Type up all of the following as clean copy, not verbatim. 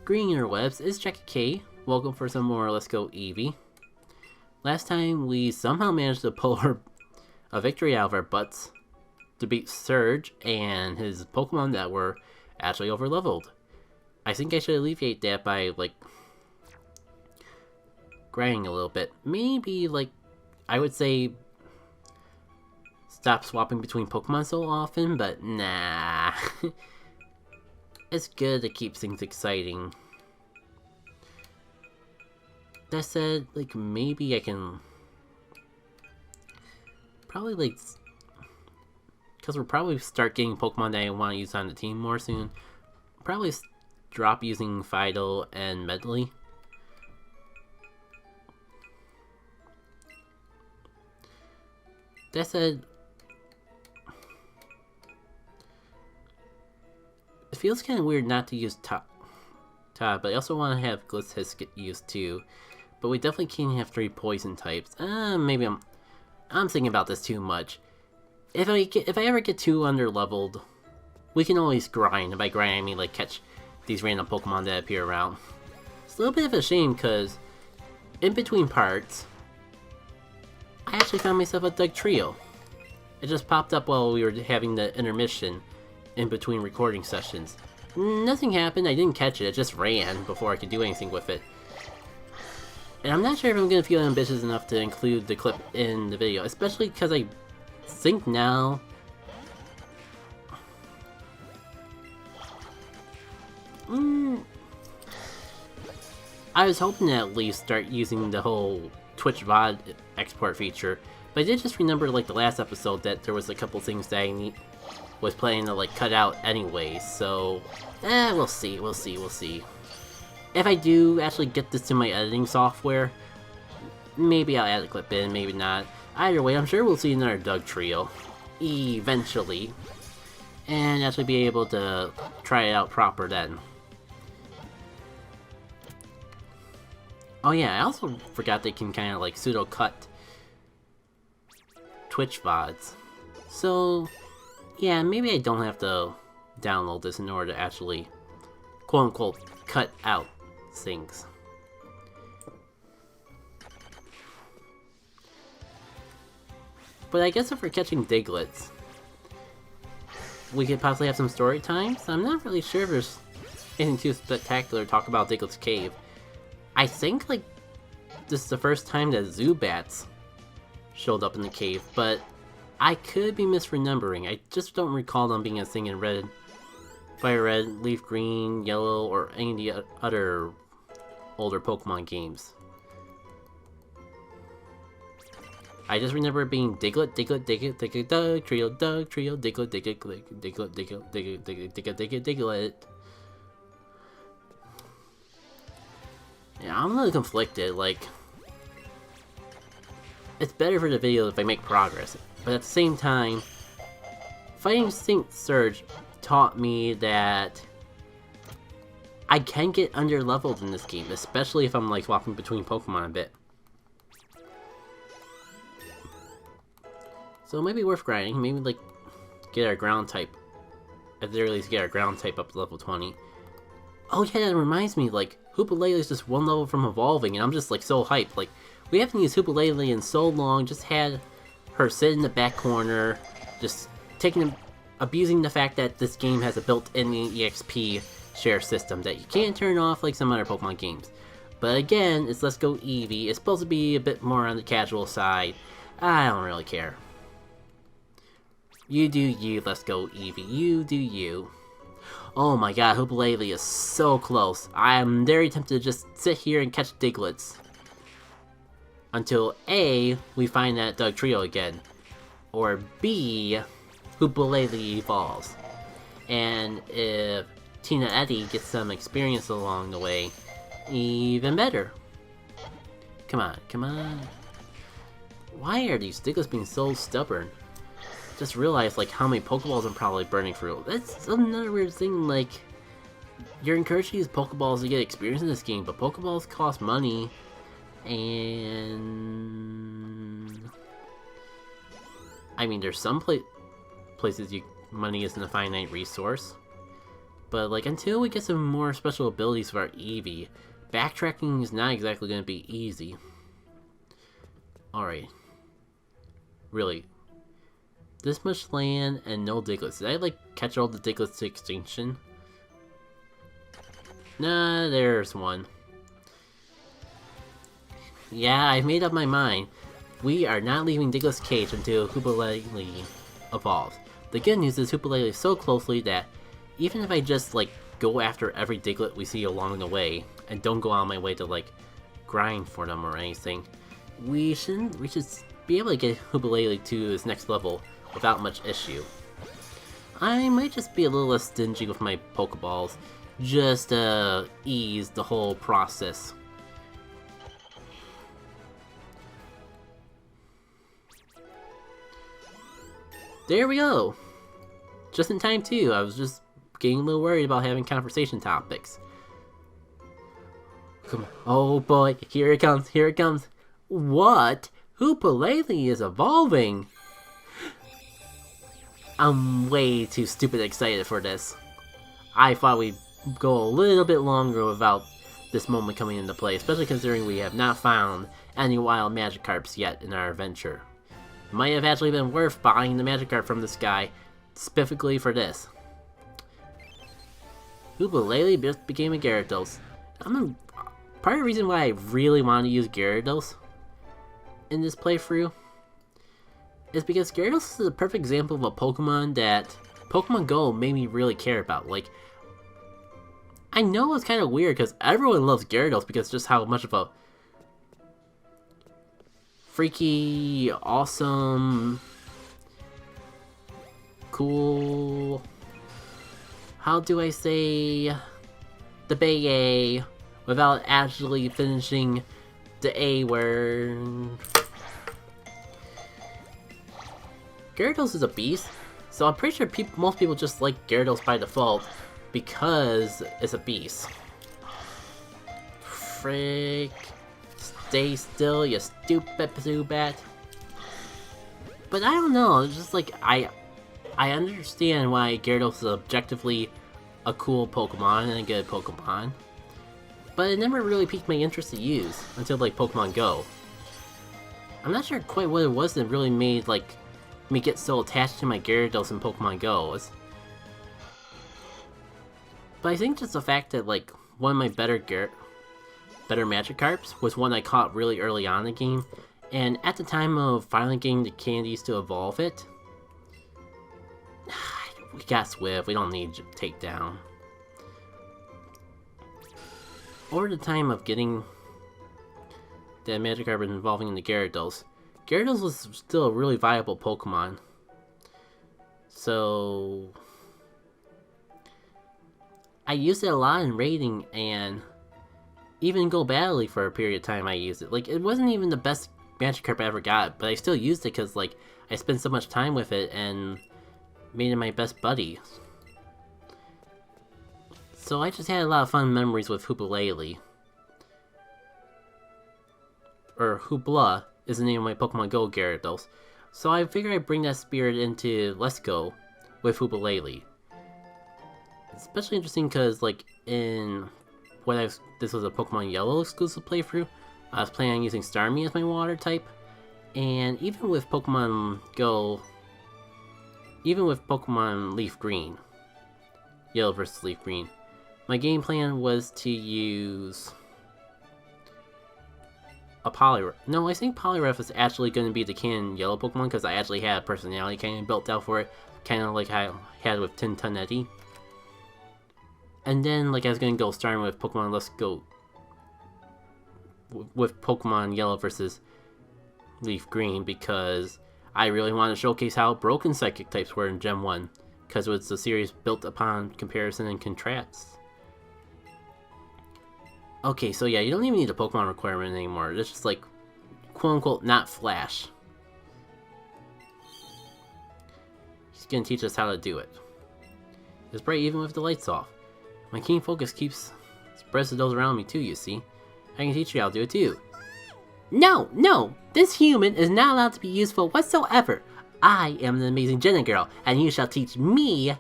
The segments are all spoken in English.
Green interwebs, it's Jackie K. Welcome for some more Let's Go Eevee. Last time we somehow managed to pull a victory out of our butts to beat Surge and his Pokemon that were actually overleveled. I think I should alleviate that by, grinding a little bit. Maybe, I would say stop swapping between Pokemon so often, but nah. It's good to keep things exciting. That said, maybe I can... Probably, because we'll probably start getting Pokemon that I want to use on the team more soon. Probably drop using Fido and Medley. That said, it feels kind of weird not to use Todd, but I also want to have Glitzhiss get used too. But we definitely can't have 3 poison types. Maybe I'm thinking about this too much. If I ever get too underleveled, we can always grind. And by grind, I mean catch these random Pokemon that appear around. It's a little bit of a shame because in between parts, I actually found myself a Doug Trio. It just popped up while we were having the intermission in between recording sessions. Nothing happened, I didn't catch it, it just ran before I could do anything with it. And I'm not sure if I'm going to feel ambitious enough to include the clip in the video, especially because I think now... I was hoping to at least start using the whole Twitch VOD export feature, but I did just remember the last episode that there was a couple things that I was planning to cut out anyways, so we'll see. If I do actually get this to my editing software, maybe I'll add a clip in, maybe not. Either way, I'm sure we'll see another Doug Trio eventually, and actually be able to try it out proper then. Oh yeah, I also forgot they can kind of pseudo-cut Twitch VODs. So, yeah, maybe I don't have to download this in order to actually, quote-unquote, cut out things. But I guess if we're catching Diglets, we could possibly have some story time. So I'm not really sure if there's anything too spectacular to talk about Diglett's Cave. I think, this is the first time that Zubats showed up in the cave, but I could be misremembering. I just don't recall them being a thing in Red, Fire Red, Leaf Green, Yellow, or any of the other older Pokemon games. I just remember it being Diglett, Doug Trio, Diglett, Diglett. Yeah, I'm a little conflicted, it's better for the video if I make progress, but at the same time, fighting Saint Surge taught me that I can get underleveled in this game, especially if I'm swapping between Pokemon a bit. So it might be worth grinding, maybe get our ground type, at the very least get our ground type up to level 20. Oh yeah, that reminds me, Hoopalele is just 1 level from evolving, and I'm just so hyped. We haven't used Hoopalele in so long, just had her sit in the back corner, just abusing the fact that this game has a built-in EXP share system that you can't turn off like some other Pokemon games. But again, it's Let's Go Eevee, it's supposed to be a bit more on the casual side. I don't really care. You do you, Let's Go Eevee, you do you. Oh my god, Hoopalele is so close. I am very tempted to just sit here and catch Diglets. Until A, we find that Doug Trio again. Or B, Hoopalele evolves. And if Tina Eddy gets some experience along the way, even better. Come on, come on. Why are these Diglets being so stubborn? Just realized how many Pokeballs I'm probably burning through. That's another weird thing, you're encouraged to use Pokeballs to get experience in this game, but Pokeballs cost money, and I mean there's some places money isn't a finite resource. But like until we get some more special abilities for our Eevee, backtracking is not exactly going to be easy. Alright. Really. This much land and no Diglets. Did I like catch all the Diglets to extinction? Nah, there's one. Yeah, I've made up my mind. We are not leaving Diglett's cage until Hoopa evolves. The good news is Hoopa is so closely that even if I just like go after every Diglett we see along the way and don't go out of my way to like grind for them or anything, we should be able to get Hoopa to his next level without much issue. I might just be a little less stingy with my Pokeballs, just to ease the whole process. There we go! Just in time too, I was just getting a little worried about having conversation topics. Come on. Oh boy, here it comes, here it comes. What? Hoopa is evolving! I'm way too stupid excited for this. I thought we'd go a little bit longer without this moment coming into play, especially considering we have not found any wild Magikarps yet in our adventure. It might have actually been worth buying the Magikarp from this guy specifically for this. Hoopa just became a Gyarados. Part of the reason why I really want to use Gyarados in this playthrough is because Gyarados is a perfect example of a Pokemon that Pokemon Go made me really care about. Like, I know it's kind of weird because everyone loves Gyarados because just how much of a freaky, awesome, cool, how do I say the Bay without actually finishing the A word? Gyarados is a beast, so I'm pretty sure most people just like Gyarados by default because it's a beast. Frick. Stay still, you stupid Zubat. But I don't know, it's just like, I understand why Gyarados is objectively a cool Pokemon and a good Pokemon. But it never really piqued my interest to use until like Pokemon Go. I'm not sure quite what it was that really made like me get so attached to my Gyarados in Pokemon Go. But I think just the fact that like one of my better Magikarps was one I caught really early on in the game, and at the time of finally getting the candies to evolve it, we got Swift, we don't need to take down. Over the time of getting that Magikarp and evolving into Gyarados, Gyarados was still a really viable Pokemon. So I used it a lot in raiding, and even Go Battle for a period of time I used it. Like, it wasn't even the best Magikarp I ever got, but I still used it because, like, I spent so much time with it and made it my best buddy. So I just had a lot of fun memories with Hoopa. Or Hoopla is the name of my Pokemon Go Gyarados. So I figured I'd bring that spirit into Let's Go with Hoopa. It's especially interesting because, like, this was a Pokemon Yellow exclusive playthrough, I was planning on using Starmie as my water type, and even with Pokemon Leaf Green, Yellow versus Leaf Green, my game plan was to use a Poliwrath. No, I think Poliwrath is actually going to be the canon Yellow Pokemon because I actually had a personality kind of built out for it, kind of like I had with Tintonetti. And then, like, I was gonna go starting with Pokemon Let's Go with Pokemon Yellow versus Leaf Green because I really wanted to showcase how broken Psychic types were in Gen 1 because it was a series built upon comparison and contrast. Okay, so yeah, you don't even need a Pokemon requirement anymore. It's just like, quote-unquote, not Flash. He's gonna teach us how to do it. It's bright even with the lights off. My keen focus spreads to those around me too, you see. I can teach you how to do it too. No! This human is not allowed to be useful whatsoever. I am the amazing Jenna Gurl, and you shall teach me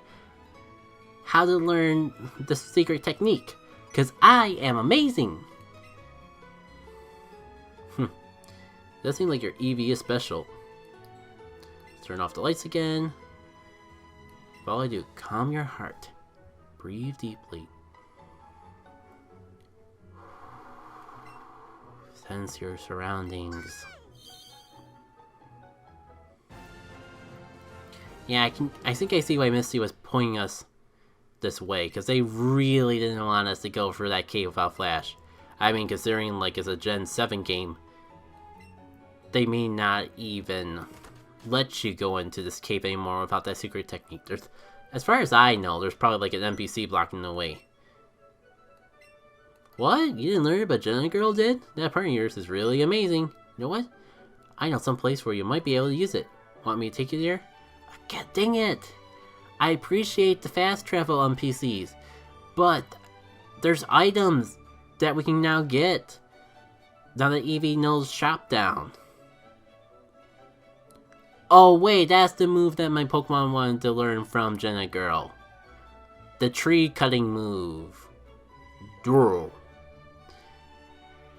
how to learn the secret technique, because I am amazing! Does seem like your Eevee is special. Turn off the lights again. All I do, calm your heart. Breathe deeply. Sense your surroundings. Yeah, I think I see why Misty was pointing us this way, because they really didn't want us to go through that cave without Flash. I mean, considering like it's a Gen 7 game, they may not even let you go into this cave anymore without that secret technique. As far as I know, there's probably like an NPC blocking the way. What? You didn't learn it, but Jenna Gurl did? That part of yours is really amazing. You know what? I know some place where you might be able to use it. Want me to take you there? God dang it! I appreciate the fast travel on PCs, but there's items that we can now get now that Eevee knows Chop Down. Oh wait, that's the move that my Pokemon wanted to learn from Jenna Gurl. The tree cutting move. Durl.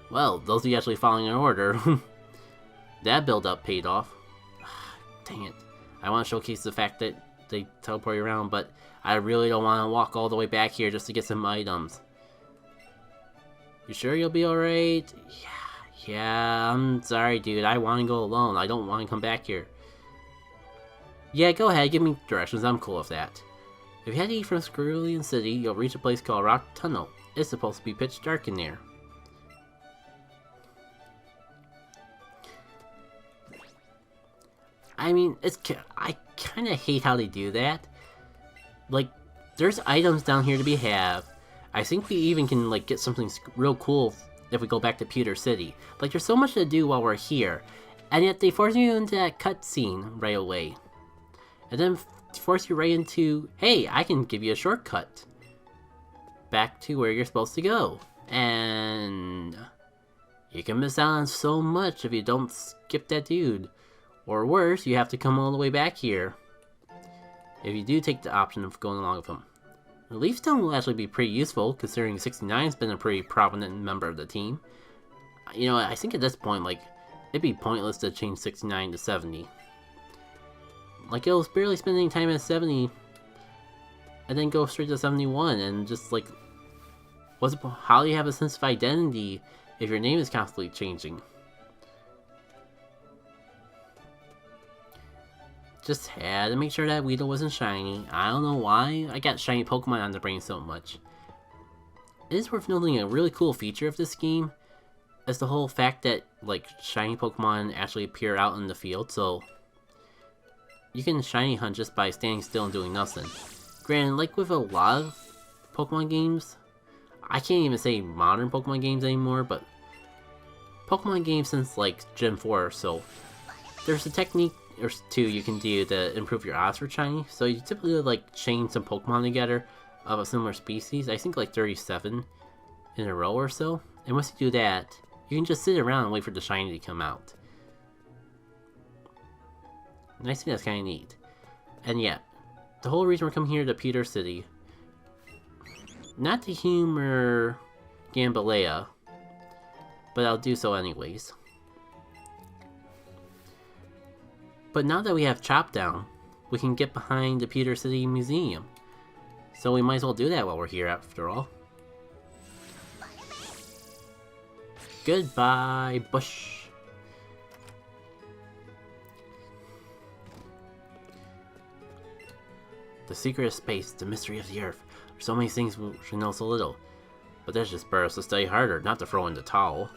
Well, those of you actually following an order, that build-up paid off. Dang it. I want to showcase the fact that they teleport you around, but I really don't want to walk all the way back here just to get some items. You sure you'll be alright? Yeah, I'm sorry dude, I want to go alone. I don't want to come back here. Yeah, go ahead, give me directions, I'm cool with that. If you head east from Cerulean City, you'll reach a place called Rock Tunnel. It's supposed to be pitch dark in there. I mean, I kind of hate how they do that. Like, there's items down here to be had. I think we even can, like, get something real cool if we go back to Pewter City. Like, there's so much to do while we're here. And yet they force you into that cutscene right away. And then force you right into, hey, I can give you a shortcut back to where you're supposed to go. And you can miss out on so much if you don't skip that dude. Or worse, you have to come all the way back here if you do take the option of going along with him. The Leaf Stone will actually be pretty useful, considering 69's been a pretty prominent member of the team. You know, I think at this point, like, it'd be pointless to change 69 to 70. Like, it'll barely spend any time at 70, and then go straight to 71, and just, like, how do you have a sense of identity if your name is constantly changing? Just had to make sure that Weedle wasn't shiny. I don't know why I got shiny Pokemon on the brain so much. It is worth noting a really cool feature of this game is the whole fact that, like, shiny Pokemon actually appear out in the field, so you can shiny hunt just by standing still and doing nothing. Granted, like with a lot of Pokemon games, I can't even say modern Pokemon games anymore, but Pokemon games since like Gen 4 or so, there's a technique or two you can do to improve your odds for shiny. So you typically like chain some Pokemon together of a similar species, I think like 37 in a row or so, and once you do that, you can just sit around and wait for the shiny to come out. And I think that's kind of neat. And yeah, the whole reason we're coming here to Pewter City, not to humor Gambalea, but I'll do so anyways. But now that we have Chop Down, we can get behind the Pewter City Museum. So we might as well do that while we're here after all. Goodbye, Bush. The secret of space, the mystery of the earth. There's so many things we should know so little. But that's just spurs us to study harder, not to throw in the towel.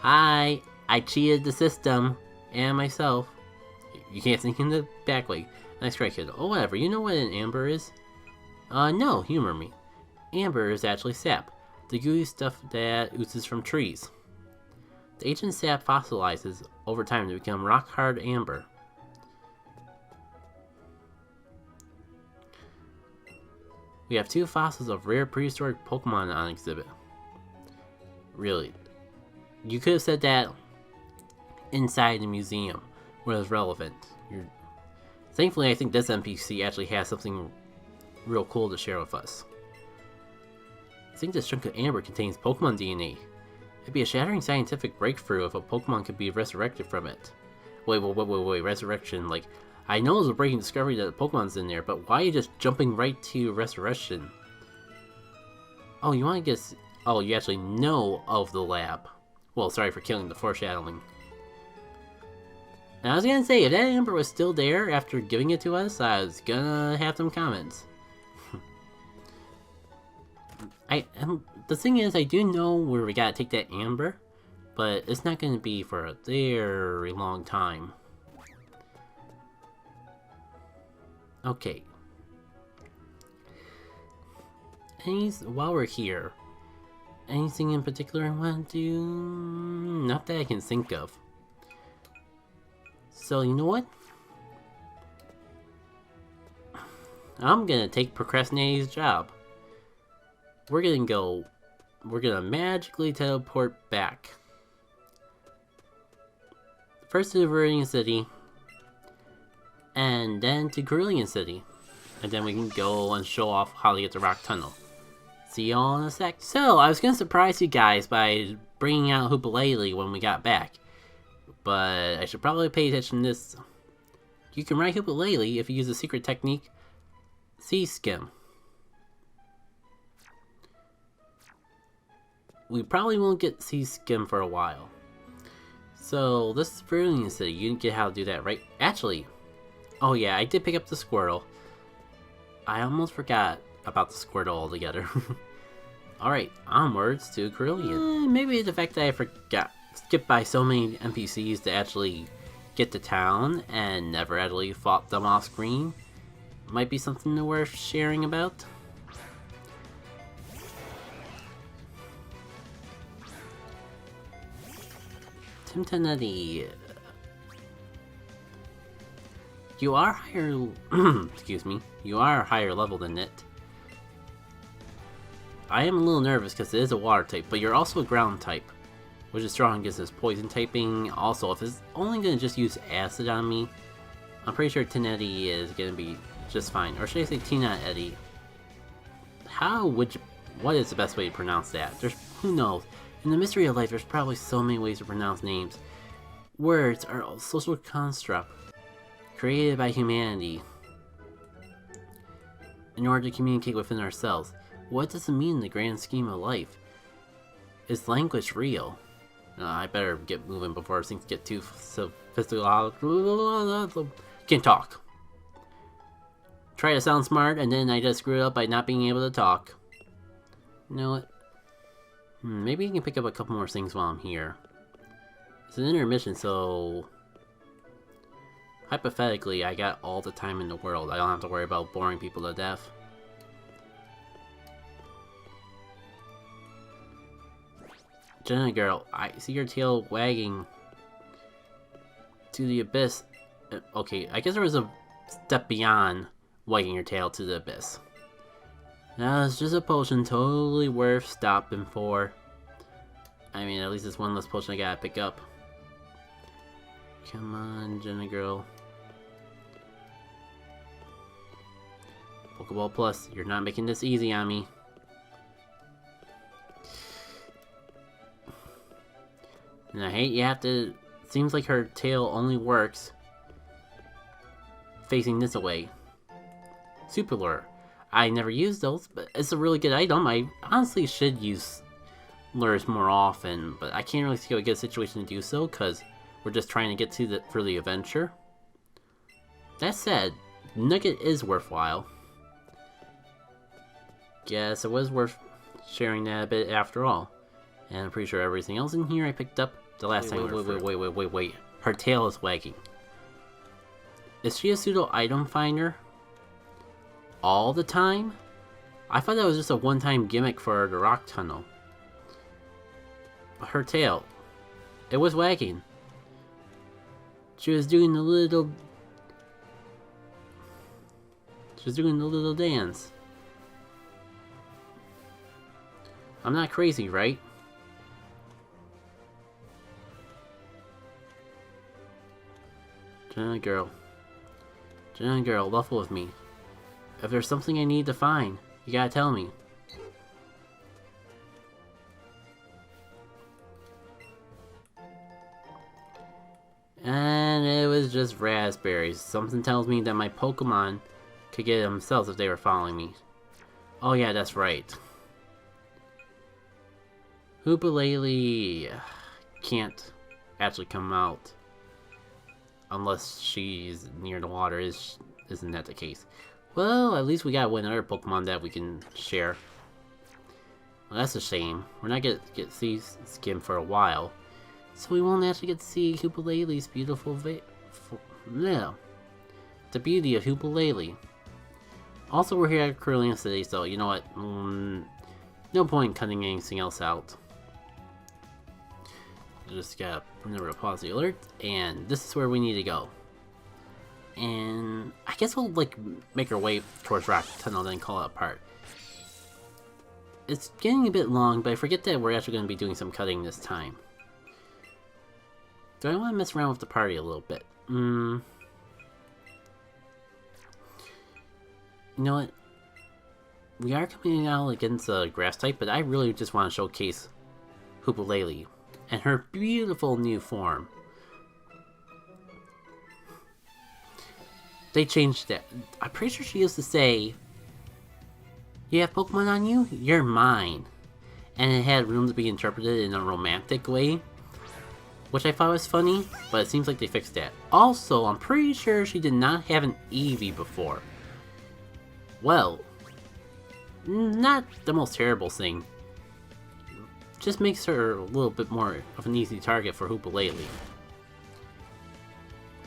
Hi! I cheated the system, and myself. You can't sneak in the back way. Nice try, kid. Oh, whatever. You know what an amber is? No, humor me. Amber is actually sap. The gooey stuff that oozes from trees. The ancient sap fossilizes over time to become rock-hard amber. We have 2 fossils of rare prehistoric Pokemon on exhibit. Really? You could have said that inside the museum, where it's relevant. Thankfully, I think this NPC actually has something real cool to share with us. I think this chunk of amber contains Pokemon DNA. It'd be a shattering scientific breakthrough if a Pokemon could be resurrected from it. Wait, resurrection, like, I know it's a breaking discovery that Pokemon's in there, but why are you just jumping right to resurrection? Oh, you want to guess? Oh, you actually know of the lab. Well, sorry for killing the foreshadowing. And I was gonna say, if that amber was still there after giving it to us, I was gonna have some comments. The thing is, I do know where we gotta take that amber, but it's not gonna be for a very long time. Okay. While we're here, anything in particular I want to do? Not that I can think of. So, you know what? I'm gonna take Procrastinating's job. We're gonna magically teleport back. First to the Viridian City, and then to Cerulean City. And then we can go and show off how to get the Rock Tunnel. See y'all in a sec. So, I was gonna surprise you guys by bringing out Hoopalele when we got back. But I should probably pay attention to this. You can ride Hoopalele if you use the secret technique, Sea Skim. We probably won't get Sea Skim for a while. So, this is Viridian City. You didn't get how to do that, right? Actually, oh yeah, I did pick up the Squirtle. I almost forgot about the Squirtle altogether. Alright, onwards to Cerulean. Maybe the fact that I skipped by so many NPCs to actually get to town and never actually fought them off screen might be something worth sharing about. Timtanetti, you are higher. Excuse me. You are higher level than it. I am a little nervous because it is a water type, but you're also a ground type, which is strong against this poison typing. Also, if it's only going to just use acid on me, I'm pretty sure Tinetti is going to be just fine. Or should I say Tina Eddie? What is the best way to pronounce that? Who knows? In the mystery of life, there's probably so many ways to pronounce names. Words are a social construct created by humanity in order to communicate within ourselves. What does it mean in the grand scheme of life? Is language real? I better get moving before things get too sophisticated. Can't talk. Try to sound smart, and then I just screwed up by not being able to talk. You know what? Maybe I can pick up a couple more things while I'm here. It's an intermission, so hypothetically, I got all the time in the world. I don't have to worry about boring people to death. Jenna Gurl, I see your tail wagging to the abyss. Okay, I guess there was a step beyond wagging your tail to the abyss. Now it's just a potion totally worth stopping for. I mean, at least it's one less potion I gotta pick up. Come on, Jenna Gurl. Pokeball Plus, you're not making this easy on me. And I hate you have to... Seems like her tail only works facing this away. Super Lure. I never used those, but it's a really good item. I honestly should use lures more often, but I can't really see a good situation to do so because we're just trying to get to for the adventure. That said, Nugget is worthwhile. Guess it was worth sharing that a bit after all. And I'm pretty sure everything else in here I picked up the last time. Wait. Her tail is wagging. Is she a pseudo item finder? All the time? I thought that was just a one-time gimmick for the Rock Tunnel. But her tail, it was wagging. She was doing the little... dance. I'm not crazy, right? Jenna Gurl. Jenna Gurl, level with me. If there's something I need to find, you gotta tell me. And it was just raspberries. Something tells me that my Pokemon could get it themselves if they were following me. Oh yeah, that's right. Hoopa can't actually come out unless she's near the water. Isn't that the case? Well, at least we got one other Pokemon that we can share. Well, that's a shame. We're not gonna get to see Skim for a while, so we won't actually get to see Hoopalele's beautiful the beauty of Hoopalele. Also, we're here at Cerulean City, so you know what? No point in cutting anything else out. Just gotta remember to pause the alert, and this is where we need to go. And I guess we'll like make our way towards Rock Tunnel, then call it apart. It's getting a bit long, but I forget that we're actually going to be doing some cutting this time. Do I want to mess around with the party a little bit? You know what? We are coming out against a grass type, but I really just want to showcase Hoopalele and her beautiful new form. They changed that. I'm pretty sure she used to say, "You have Pokemon on you? You're mine." And it had room to be interpreted in a romantic way, which I thought was funny, but it seems like they fixed that. Also, I'm pretty sure she did not have an Eevee before. Well, not the most terrible thing. Just makes her a little bit more of an easy target for Hoopalele.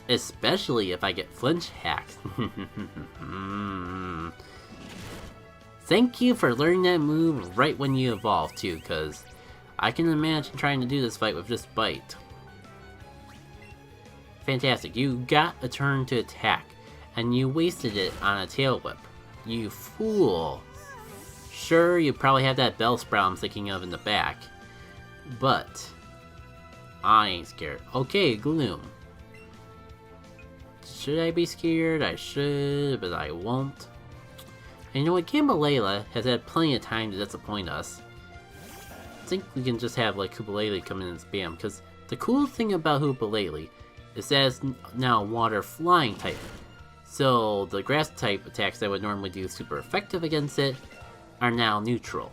Especially if I get flinch hacked. Thank you for learning that move right when you evolve too, because I can imagine trying to do this fight with just Bite. Fantastic, you got a turn to attack, and you wasted it on a Tail Whip. You fool. Sure, you probably have that Bellsprout I'm thinking of in the back, but I ain't scared. Okay, Gloom. Should I be scared? I should, but I won't. And you know what? Gambalela has had plenty of time to disappoint us. I think we can just have like Hoopalele come in and spam, because the cool thing about Hoopalele is that it's now a water flying type. So the grass type attacks that would normally do super effective against it are now neutral.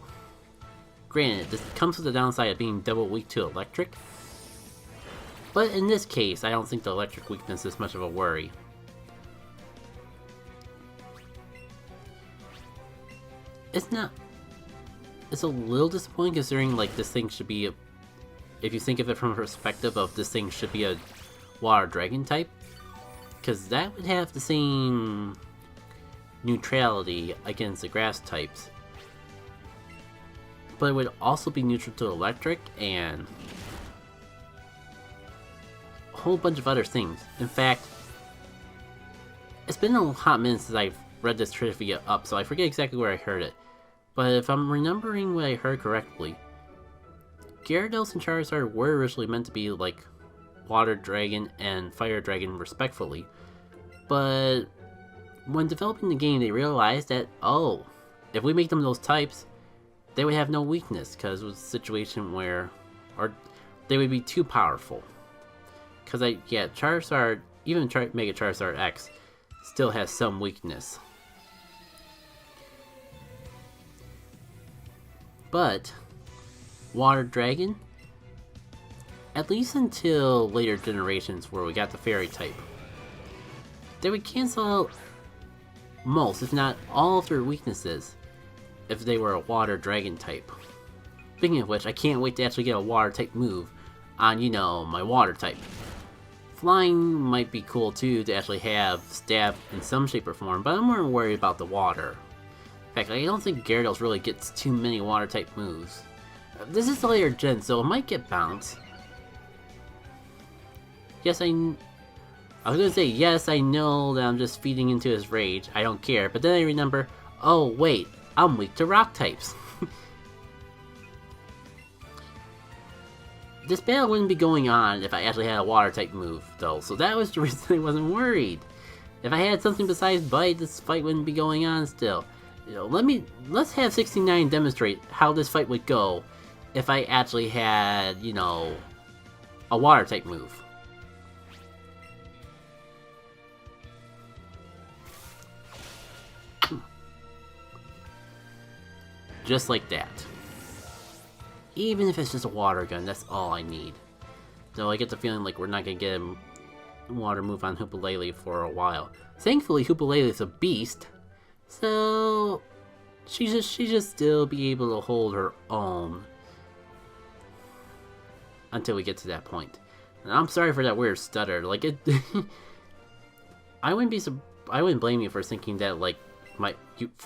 Granted, this comes with the downside of being double weak to electric, but in this case, I don't think the electric weakness is much of a worry. It's a little disappointing considering like this thing should be if you think of it from a perspective of this thing should be a water dragon type, because that would have the same neutrality against the grass types, but it would also be neutral to electric and a whole bunch of other things. In fact, it's been a hot minute since I've read this trivia up, so I forget exactly where I heard it. But if I'm remembering what I heard correctly, Gyarados and Charizard were originally meant to be like Water Dragon and Fire Dragon respectfully, but when developing the game they realized that, oh, if we make them those types, they would have no weakness, because it was a situation where, or they would be too powerful. Because Charizard, even Mega Charizard X, still has some weakness. But Water Dragon, at least until later generations where we got the Fairy type, they would cancel out most, if not all, of their weaknesses if they were a Water Dragon type. Speaking of which, I can't wait to actually get a Water type move on, you know, my Water type. Flying might be cool too to actually have Stab in some shape or form, but I'm more worried about the water. In fact, I don't think Gyarados really gets too many water type moves. This is the later gen, so it might get bounced. Yes, I was gonna say, yes, I know that I'm just feeding into his rage, I don't care, but then I remember, oh wait, I'm weak to rock types. This battle wouldn't be going on if I actually had a water type move, though, so that was the reason I wasn't worried. If I had something besides Bite, this fight wouldn't be going on still. You know, let's have 69 demonstrate how this fight would go if I actually had, you know, a water type move. Just like that. Even if it's just a water gun, that's all I need. Though I get the feeling like we're not gonna get a water move on Hoopalele for a while. Thankfully, Hoopalele is a beast, so she should still be able to hold her own until we get to that point. And I'm sorry for that weird stutter. Like it, I wouldn't blame you for thinking that like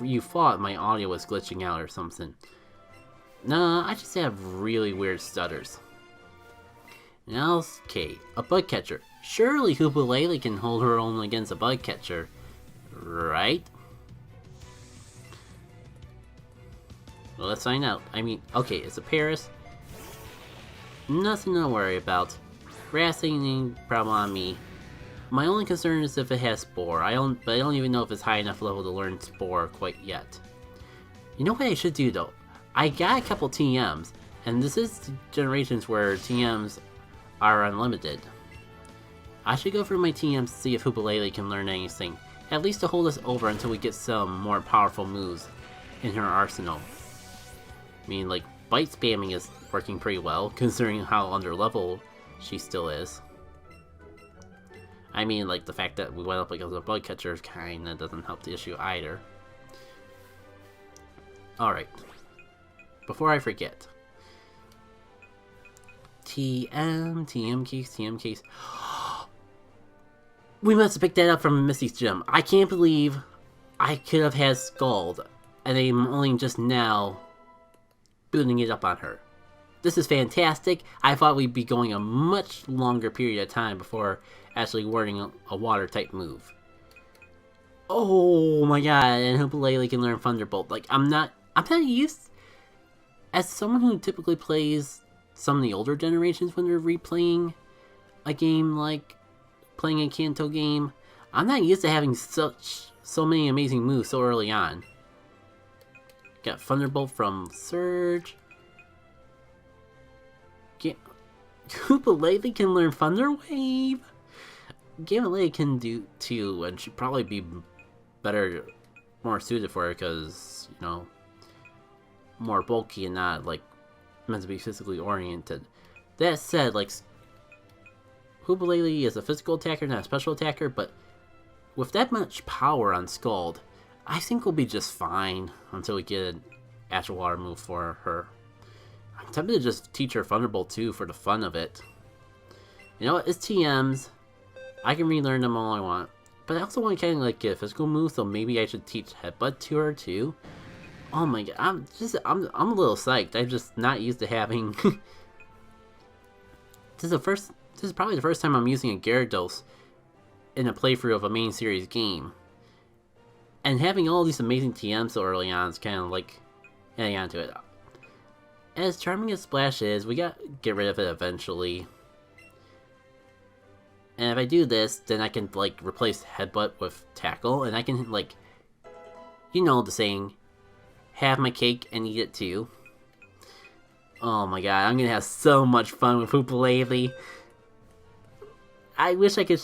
you thought my audio was glitching out or something. Nah, I just have really weird stutters. Now, okay, a bug catcher. Surely Hoopalele can hold her own against a bug catcher, right? Well, let's find out. I mean, okay, it's a Paris. Nothing to worry about. Grass ain't any problem on me. My only concern is if it has Spore. But I don't even know if it's high enough level to learn Spore quite yet. You know what I should do though? I got a couple TMs, and this is generations where TMs are unlimited. I should go for my TMs to see if Hoopalele can learn anything, at least to hold us over until we get some more powerful moves in her arsenal. I mean, like, bite spamming is working pretty well, considering how under level she still is. I mean, like, the fact that we went up against a bug catcher kinda doesn't help the issue either. Alright. Before I forget. TM case. We must have picked that up from Missy's gym. I can't believe I could have had Scald, and I'm only just now building it up on her. This is fantastic. I thought we'd be going a much longer period of time before actually wording a water type move. Oh my god, and Hoopalele can learn Thunderbolt. Like, I'm not used, as someone who typically plays some of the older generations when they're replaying a game like playing a Kanto game, I'm not used to having so many amazing moves so early on. Got Thunderbolt from Surge. Hoopalele can learn Thunder Wave. Gammalele can do too, and she'd probably be better, more suited for it because, you know, more bulky and not like meant to be physically oriented. That said, like, Hoopalele is a physical attacker, not a special attacker, but with that much power on Scald, I think we'll be just fine until we get an actual water move for her. I'm tempted to just teach her Thunderbolt too for the fun of it. You know what? It's TMs. I can relearn them all I want. But I also want to kind of like get a physical move, so maybe I should teach Headbutt to her too. Oh my god, I'm a little psyched. I'm just not used to having This is probably the first time I'm using a Gyarados in a playthrough of a main series game. And having all these amazing TMs so early on is kind of like getting onto it. As charming as Splash is, we gotta get rid of it eventually. And if I do this, then I can like replace Headbutt with Tackle, and I can like, you know the saying, have my cake and eat it too. Oh my god, I'm gonna have so much fun with Hoopalele. I wish I could...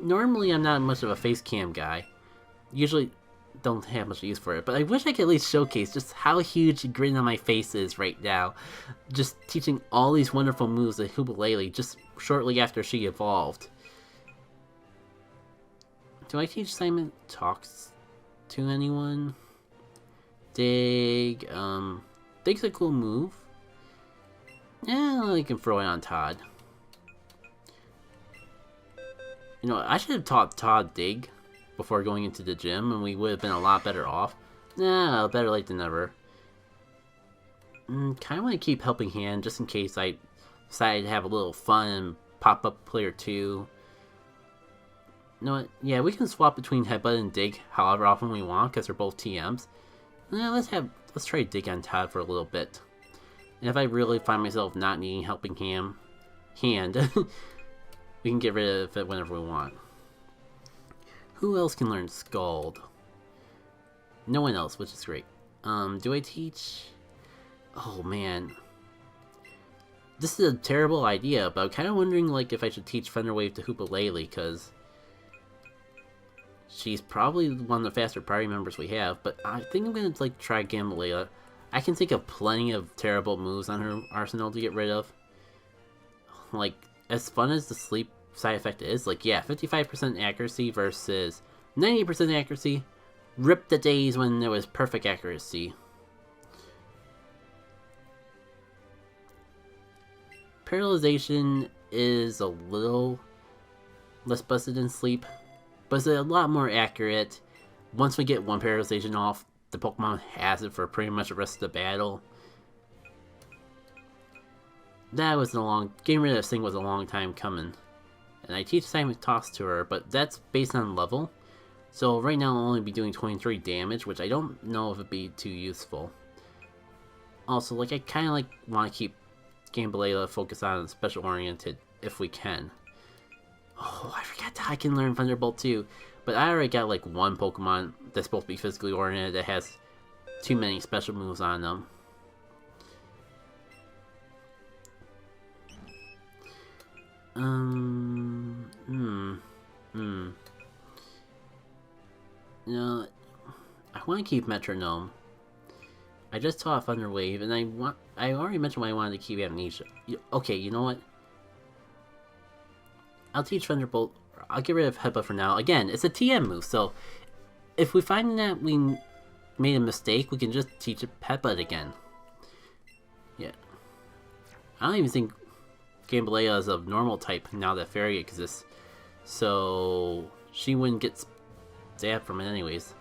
Normally I'm not much of a face cam guy. Usually don't have much use for it, but I wish I could at least showcase just how huge the grin on my face is right now. Just teaching all these wonderful moves to Hoopalele just shortly after she evolved. Do I teach Simon Talks to anyone? Dig, Dig's a cool move. Yeah, I can throw it on Todd. You know, I should have taught Todd Dig before going into the gym, and we would have been a lot better off. Nah, better late than never. Kind of want to keep Helping Hand, just in case I decide to have a little fun and pop up player 2. You know what? Yeah, we can swap between Headbutt and Dig however often we want, because they're both TMs. Yeah, let's try Dig on Todd for a little bit. And if I really find myself not needing Helping Hand, we can get rid of it whenever we want. Who else can learn Scald? No one else, which is great. Do I teach? Oh man. This is a terrible idea, but I'm kind of wondering like if I should teach Thunderwave to Hoopalele, because she's probably one of the faster party members we have, but I think I'm gonna like try Gambalea. I can think of plenty of terrible moves on her arsenal to get rid of. Like, as fun as the sleep side effect is, like, yeah, 55% accuracy versus 90% accuracy. Rip the days when there was perfect accuracy. Paralyzation is a little less busted than sleep, but it's a lot more accurate. Once we get one paralyzation off, the Pokemon has it for pretty much the rest of the battle. That was getting rid of this thing was a long time coming. And I teach Seismic Toss to her, but that's based on level. So right now I'll only be doing 23 damage, which I don't know if it'd be too useful. Also, like, I kind of like want to keep Gambalea focused on special oriented if we can. Oh, I forgot that I can learn Thunderbolt too. But I already got like one Pokemon that's supposed to be physically oriented that has too many special moves on them. No, I want to keep Metronome. I just taught Thunder Wave, and I already mentioned why I wanted to keep Amnesia. Okay, you know what? I'll teach Thunderbolt. I'll get rid of Hepa for now. Again, it's a TM move, so if we find that we made a mistake, we can just teach Hepa again. Yeah. I don't even think Gambalea is of normal type now that Fairy exists, so she wouldn't get stabbed from it anyways.